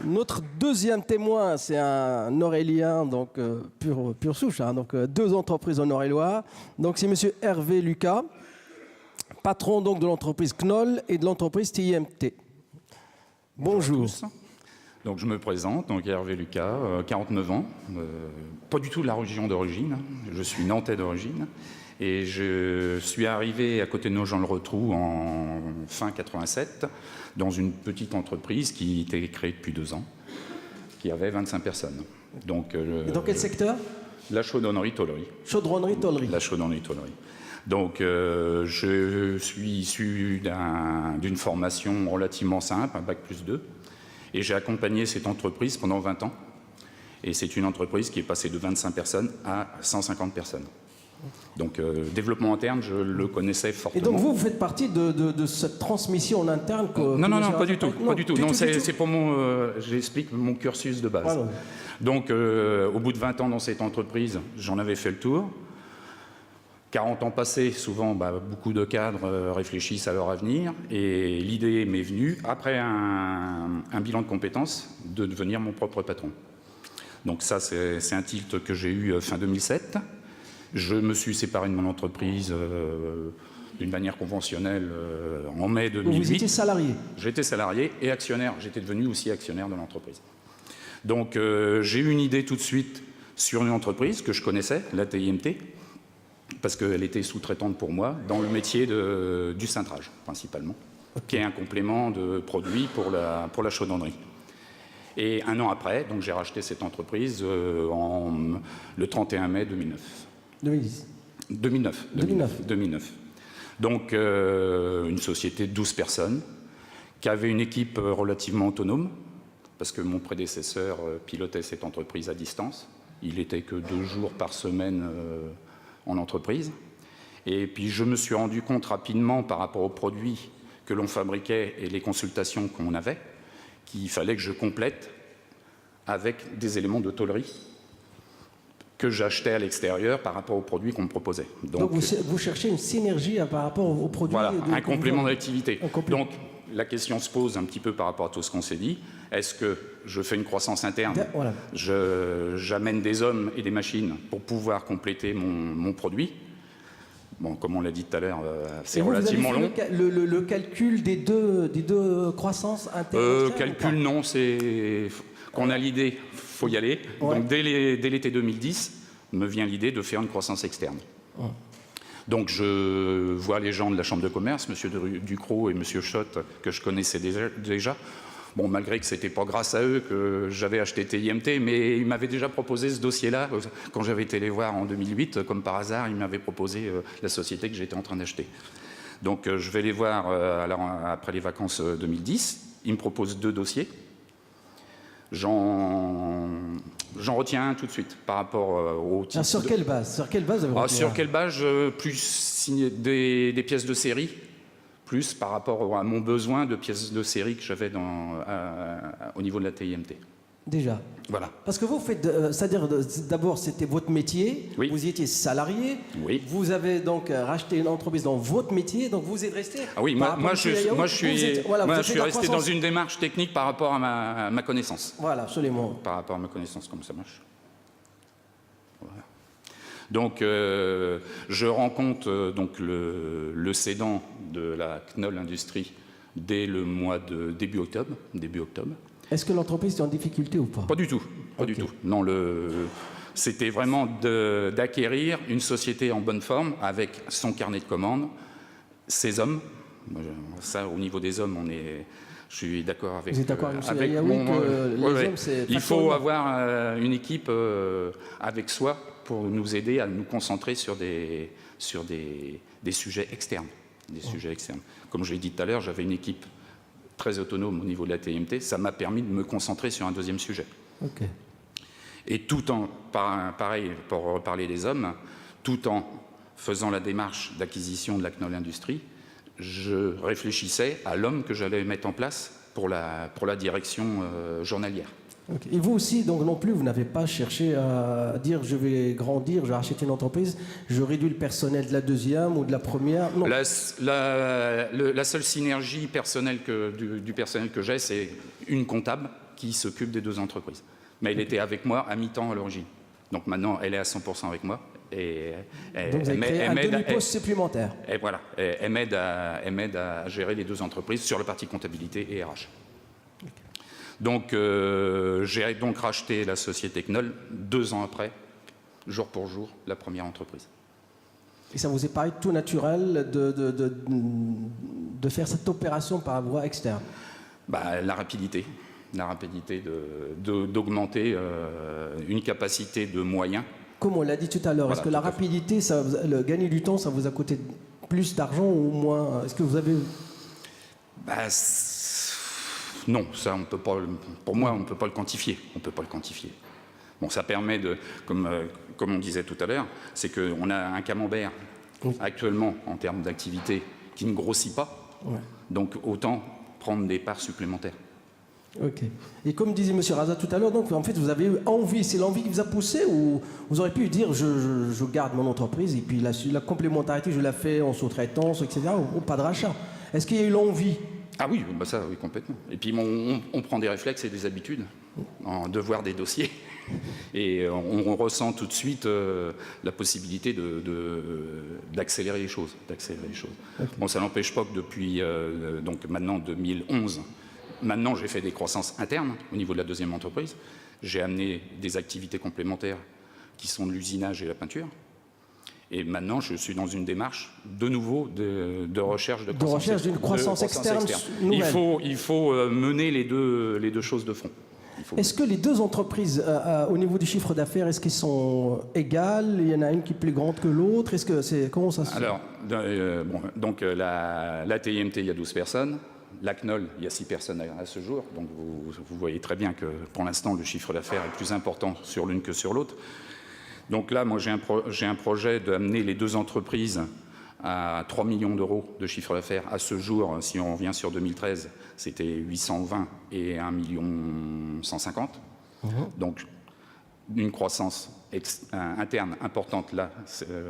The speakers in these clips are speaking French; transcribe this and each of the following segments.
Notre deuxième témoin, c'est un Aurélien, donc pure souche, hein, donc deux entreprises en Eure-et-Loir. Donc c'est Monsieur Hervé Lucas, patron donc de l'entreprise Knoll et de l'entreprise TIMT. Bonjour. Donc je me présente, donc Hervé Lucas, 49 ans, pas du tout de la région d'origine, je suis nantais d'origine. Et je suis arrivé à côté de Nogent-le-Rotrou en fin 87 dans une petite entreprise qui était créée depuis 2 ans, qui avait 25 personnes. Donc, et dans quel secteur? La chaudronnerie-tôlerie. Chaudronnerie-tôlerie. La chaudronnerie-tôlerie. Donc je suis issu d'une formation relativement simple, un bac+2, et j'ai accompagné cette entreprise pendant 20 ans. Et c'est une entreprise qui est passée de 25 personnes à 150 personnes. Donc, développement interne, je le connaissais fortement. Et donc, vous faites partie de cette transmission en interne Non, pas du tout. Pas du tout. Non, c'est pour j'explique mon cursus de base. Alors. Donc, au bout de 20 ans dans cette entreprise, j'en avais fait le tour. 40 ans passés, souvent, beaucoup de cadres réfléchissent à leur avenir. Et l'idée m'est venue, après un bilan de compétences, de devenir mon propre patron. Donc ça, c'est un tilt que j'ai eu fin 2007. Je me suis séparé de mon entreprise d'une manière conventionnelle en mai 2008. Vous étiez salarié? J'étais salarié et actionnaire. J'étais devenu aussi actionnaire de l'entreprise. Donc j'ai eu une idée tout de suite sur une entreprise que je connaissais, la TIMT, parce qu'elle était sous-traitante pour moi dans le métier du cintrage, principalement, qui est un complément de produit pour la chaudronnerie. Et 1 an après, donc j'ai racheté cette entreprise le 31 mai 2009. 2009. Donc, une société de 12 personnes qui avait une équipe relativement autonome, parce que mon prédécesseur pilotait cette entreprise à distance. Il n'était que 2 jours par semaine en entreprise. Et puis, je me suis rendu compte rapidement, par rapport aux produits que l'on fabriquait et les consultations qu'on avait, qu'il fallait que je complète avec des éléments de tôlerie que j'achetais à l'extérieur par rapport aux produits qu'on me proposait. Donc vous cherchez une synergie par rapport aux produits. Voilà, un complément d'activité. Donc la question se pose un petit peu par rapport à tout ce qu'on s'est dit. Est-ce que je fais une croissance interne? Voilà. J'amène des hommes et des machines pour pouvoir compléter mon produit. Bon, comme on l'a dit tout à l'heure, c'est relativement long. Le calcul des deux croissances internes. Calcul, non, c'est qu'on a l'idée, faut y aller. Ouais. Donc dès l'été 2010, me vient l'idée de faire une croissance externe. Ouais. Donc je vois les gens de la Chambre de commerce, M. Ducrot et M. Schott, que je connaissais déjà. Bon, malgré que ce n'était pas grâce à eux que j'avais acheté TIMT, mais ils m'avaient déjà proposé ce dossier-là. Quand j'avais été les voir en 2008, comme par hasard, ils m'avaient proposé la société que j'étais en train d'acheter. Donc je vais les voir après les vacances 2010. Ils me proposent 2 dossiers. J'en retiens un tout de suite par rapport au titre. Sur quelle base? Sur quelle base sur quelle base plus des pièces de série, plus par rapport à mon besoin de pièces de série que j'avais au niveau de la TIMT. Déjà. Voilà. Parce que vous faites, c'est-à-dire d'abord c'était votre métier, oui. Vous y étiez salarié, oui. Vous avez donc racheté une entreprise dans votre métier, donc vous êtes resté. Ah oui, moi je suis resté dans une démarche technique par rapport à ma connaissance. Voilà, absolument. Par rapport à ma connaissance, comme ça marche. Voilà. Donc je rencontre donc le cédant de la Knoll Industrie dès le mois de début octobre. Est-ce que l'entreprise est en difficulté ou pas? Pas du tout, pas du tout. Non, c'était vraiment d'acquérir une société en bonne forme avec son carnet de commandes, ses hommes. Ça, au niveau des hommes, je suis d'accord avec. Vous êtes d'accord avec les hommes, c'est il faut avoir une équipe avec soi pour nous aider à nous concentrer sur des sujets externes. Comme je l'ai dit tout à l'heure, j'avais une équipe très autonome au niveau de la TIMT, ça m'a permis de me concentrer sur un deuxième sujet. Okay. Et tout en, pareil, pour reparler des hommes, tout en faisant la démarche d'acquisition de la Knoll Industrie, je réfléchissais à l'homme que j'allais mettre en place pour la direction journalière. Okay. Et vous aussi, donc non plus, vous n'avez pas cherché à dire je vais grandir, je vais racheter une entreprise, je réduis le personnel de la deuxième ou de la première? Non. La seule synergie personnelle du personnel que j'ai, c'est une comptable qui s'occupe des deux entreprises. Mais elle était avec moi à mi-temps à l'origine. Donc maintenant, elle est à 100% avec moi. Et donc vous avez créé un demi-poste supplémentaire. Et voilà, elle m'aide à gérer les deux entreprises sur la partie comptabilité et RH. Okay. Donc j'ai donc racheté la société Knoll 2 ans après, jour pour jour, la première entreprise. Et ça vous est paru tout naturel de faire cette opération par voie externe? La rapidité d'augmenter une capacité de moyens. Comme on l'a dit tout à l'heure, voilà, est-ce que la rapidité, le gagner du temps, ça vous a coûté plus d'argent ou moins? Est-ce que vous avez... Non, ça, on peut pas, pour moi, on ne peut pas le quantifier. On peut pas le quantifier. Bon, ça permet de, comme on disait tout à l'heure, c'est qu'on a un camembert actuellement en termes d'activité qui ne grossit pas. Ouais. Donc autant prendre des parts supplémentaires. Ok. Et comme disait M. Raza tout à l'heure, donc en fait vous avez eu envie, c'est l'envie qui vous a poussé, ou vous auriez pu dire je garde mon entreprise et puis la complémentarité je la fais en sous-traitance, etc. ou pas de rachat? Est-ce qu'il y a eu l'envie? Ah oui, ça oui, complètement. Et puis on prend des réflexes et des habitudes de voir des dossiers et on ressent tout de suite la possibilité d'accélérer les choses. Okay. Bon, ça n'empêche pas que depuis donc maintenant 2011, maintenant j'ai fait des croissances internes au niveau de la deuxième entreprise. J'ai amené des activités complémentaires qui sont de l'usinage et la peinture. Et maintenant, je suis dans une démarche, de nouveau, de recherche de croissance, d'une croissance externe. Il faut mener les deux choses de front. Est-ce que les deux entreprises, au niveau du chiffre d'affaires, est-ce qu'elles sont égales? Il y en a une qui est plus grande que l'autre? Est-ce que c'est comment ça se fait? Alors, donc la TIMT, il y a 12 personnes. La Knoll, il y a 6 personnes à ce jour. Donc vous voyez très bien que pour l'instant, le chiffre d'affaires est plus important sur l'une que sur l'autre. Donc là, moi, j'ai un projet d'amener les deux entreprises à 3 millions d'euros de chiffre d'affaires. À ce jour, si on revient sur 2013, c'était 820 et 1 150 000. Donc, une croissance interne importante là,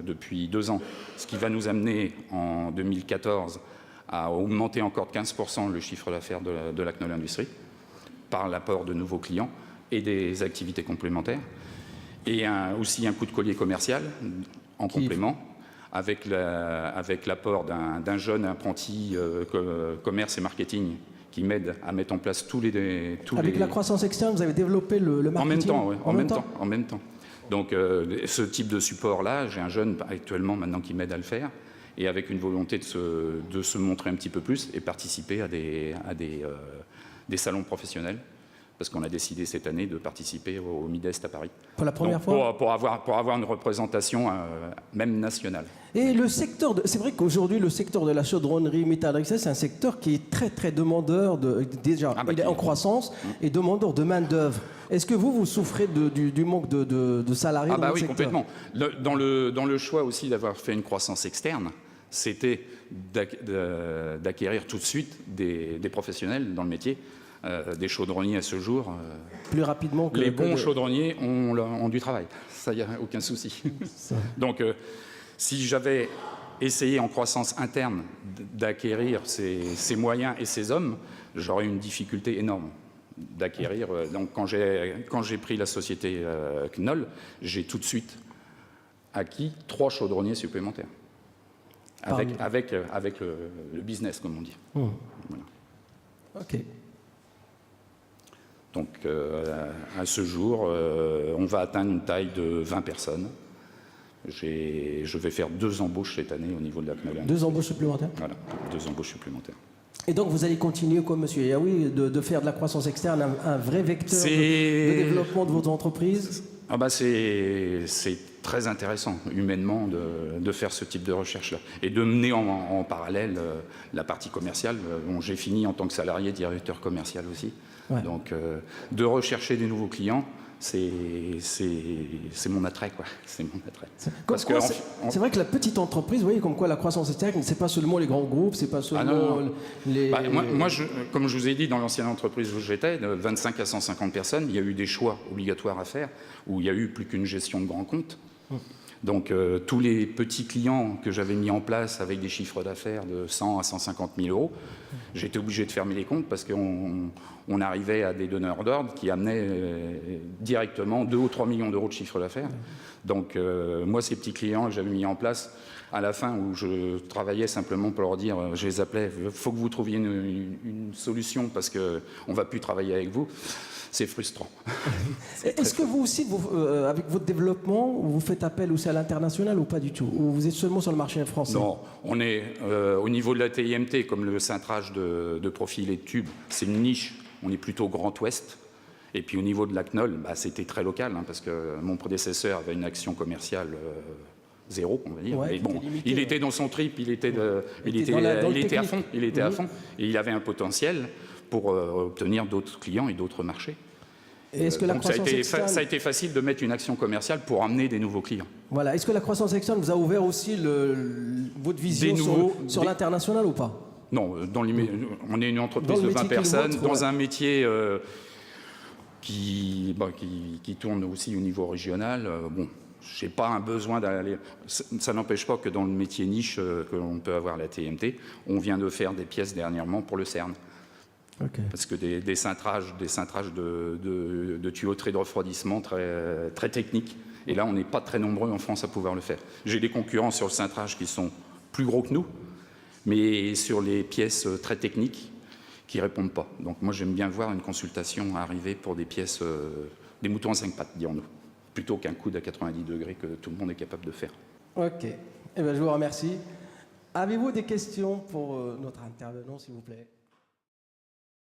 depuis 2 ans, ce qui va nous amener en 2014 à augmenter encore de 15% le chiffre d'affaires de la Knoll Industrie par l'apport de nouveaux clients et des activités complémentaires. Et aussi un coup de collier commercial en complément, avec l'apport d'un jeune apprenti commerce et marketing qui m'aide à mettre en place Avec la croissance externe, vous avez développé le marketing en même temps. Donc ce type de support-là, j'ai un jeune actuellement maintenant qui m'aide à le faire, et avec une volonté de se montrer un petit peu plus et participer à des salons professionnels. Parce qu'on a décidé cette année de participer au Midest à Paris. Pour la première fois pour avoir une représentation même nationale. Et le secteur, c'est vrai qu'aujourd'hui, le secteur de la chaudronnerie métallique, c'est un secteur qui est très, très demandeur, il est en croissance, et demandeur de main-d'œuvre. Est-ce que vous souffrez du manque de salariés dans le secteur? Complètement. Dans le choix aussi d'avoir fait une croissance externe, c'était d'acquérir tout de suite des professionnels dans le métier. Des chaudronniers à ce jour. Plus rapidement que les bons chaudronniers ont du travail. Ça, il n'y a aucun souci. Donc, si j'avais essayé en croissance interne d'acquérir ces moyens et ces hommes, j'aurais une difficulté énorme d'acquérir. Donc, quand j'ai pris la société Knoll, j'ai tout de suite acquis 3 chaudronniers supplémentaires. Avec le business, comme on dit. Voilà. OK. Donc, à ce jour, on va atteindre une taille de 20 personnes. Je vais faire 2 embauches cette année au niveau de la Knoll. 2 embauches supplémentaires? Voilà, 2 embauches supplémentaires. Et donc, vous allez continuer, comme M. Yaoui, de faire de la croissance externe un vrai vecteur de développement de votre entreprise? C'est très intéressant, humainement, de faire ce type de recherche-là. Et de mener en parallèle la partie commerciale. J'ai fini en tant que salarié directeur commercial aussi. Ouais. Donc, de rechercher des nouveaux clients, c'est mon attrait, quoi. C'est mon attrait. Parce que c'est vrai que la petite entreprise, vous voyez, comme quoi la croissance externe, c'est pas seulement les grands groupes, c'est pas seulement les... Moi comme je vous ai dit, dans l'ancienne entreprise où j'étais, de 25 à 150 personnes, il y a eu des choix obligatoires à faire, où il y a eu plus qu'une gestion de grands comptes. Donc tous les petits clients que j'avais mis en place avec des chiffres d'affaires de 100 à 150 000 euros, j'étais obligé de fermer les comptes parce qu'on arrivait à des donneurs d'ordre qui amenaient directement 2 ou 3 millions d'euros de chiffre d'affaires. Donc moi, ces petits clients que j'avais mis en place, à la fin où je travaillais simplement pour leur dire, je les appelais, il faut que vous trouviez une solution parce qu'on ne va plus travailler avec vous. C'est frustrant. Est-ce que vous aussi, avec votre développement, vous faites appel aussi à l'international ou pas du tout? Ou vous êtes seulement sur le marché français? Non, on est au niveau de la TIMT, comme le cintrage de profil et de tubes, c'est une niche, on est plutôt Grand Ouest. Et puis au niveau de la CNOL, c'était très local, hein, parce que mon prédécesseur avait une action commerciale zéro, on va dire. Ouais, mais bon, il était dans son trip, il était à fond, et il avait un potentiel pour obtenir d'autres clients et d'autres marchés. Et est-ce que la croissance externe... ça a été facile de mettre une action commerciale pour amener des nouveaux clients. Voilà. Est-ce que la croissance externe vous a ouvert aussi votre vision sur l'international ou pas? Non, on est une entreprise de 20 personnes, dans un métier qui tourne aussi au niveau régional. Je n'ai pas un besoin d'aller... Ça n'empêche pas que dans le métier niche que l'on peut avoir la TMT, on vient de faire des pièces dernièrement pour le CERN. Okay. Parce que des cintrages de tuyauterie de refroidissement très, très techniques. Et là, on n'est pas très nombreux en France à pouvoir le faire. J'ai des concurrents sur le cintrage qui sont plus gros que nous, mais sur les pièces très techniques qui ne répondent pas. Donc moi, j'aime bien voir une consultation arriver pour des pièces, des moutons à 5 pattes, dirons-nous, plutôt qu'un coude à 90 degrés que tout le monde est capable de faire. Ok. Eh bien, je vous remercie. Avez-vous des questions pour notre intervenant, s'il vous plaît?